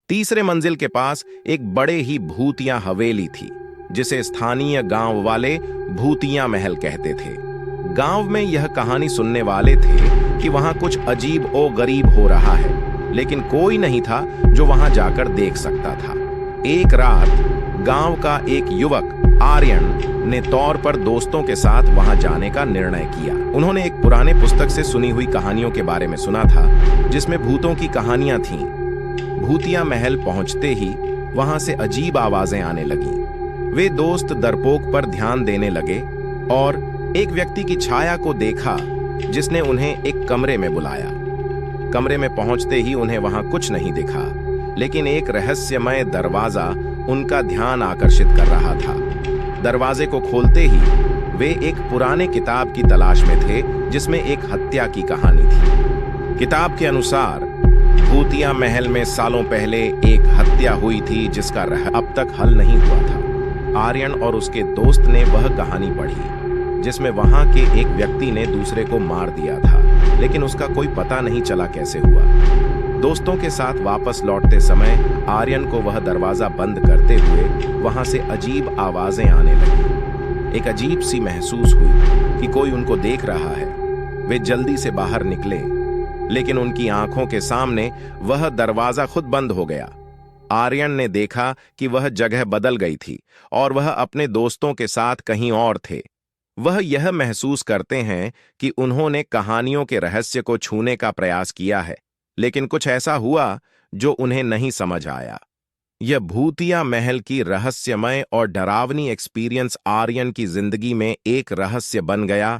तीसरे मंजिल के पास एक बड़े ही भूतिया हवेली थी, जिसे स्थानीय गांव वाले भूतिया महल कहते थे। गांव में यह कहानी सुनने वाले थे कि वहां कुछ अजीब और गरीब हो रहा है, लेकिन कोई नहीं था जो वहां जाकर देख सकता था। एक रात गांव का एक युवक आर्यन ने तौर पर दोस्तों के साथ वहां जाने का निर्णय किया। उन्होंने एक पुराने पुस्तक से सुनी हुई कहानियों के बारे में सुना था, जिसमें भूतों की कहानियां थीं। भूतिया महल पहुंचते ही वहां से अजीब आवाजें आने लगीं। वे दोस्त डरपोक पर ध्यान देने लगे और एक व्यक्ति की छाया को देखा, जिसने उन्हें एक कमरे में बुलाया। कमरे में पहुंचते ही उन्हें वहां कुछ नहीं दिखा, लेकिन एक रहस्यमय दरवाजा उनका ध्यान आकर्षित कर रहा था। दरवाजे को खोलते ही वे एक पुराने किताब की तलाश में थे, जिसमें एक हत्या की कहानी थी। किताब के अनुसार भूतिया महल में सालों पहले एक हत्या हुई थी, जिसका अब तक हल नहीं हुआ था। आर्यन और उसके दोस्त ने वह कहानी पढ़ी, जिसमें वहां के एक व्यक्ति ने दूसरे को मार दिया था, लेकिन उसका कोई पता नहीं चला कैसे हुआ। दोस्तों के साथ वापस लौटते समय आर्यन को वह दरवाजा बंद करते हुए वहां से अजीब आवाजें आने लगी। एक अजीब सी महसूस हुई कि कोई उनको देख रहा है। वे जल्दी से बाहर निकले, लेकिन उनकी आंखों के सामने वह दरवाजा खुद बंद हो गया। आर्यन ने देखा कि वह जगह बदल गई थी और वह अपने दोस्तों के साथ कहीं और थे। वह यह महसूस करते हैं कि उन्होंने कहानियों के रहस्य को छूने का प्रयास किया है, लेकिन कुछ ऐसा हुआ जो उन्हें नहीं समझ आया। यह भूतिया महल की रहस्यमय और डरावनी एक्सपीरियंस आर्यन की जिंदगी में एक रहस्य बन गया,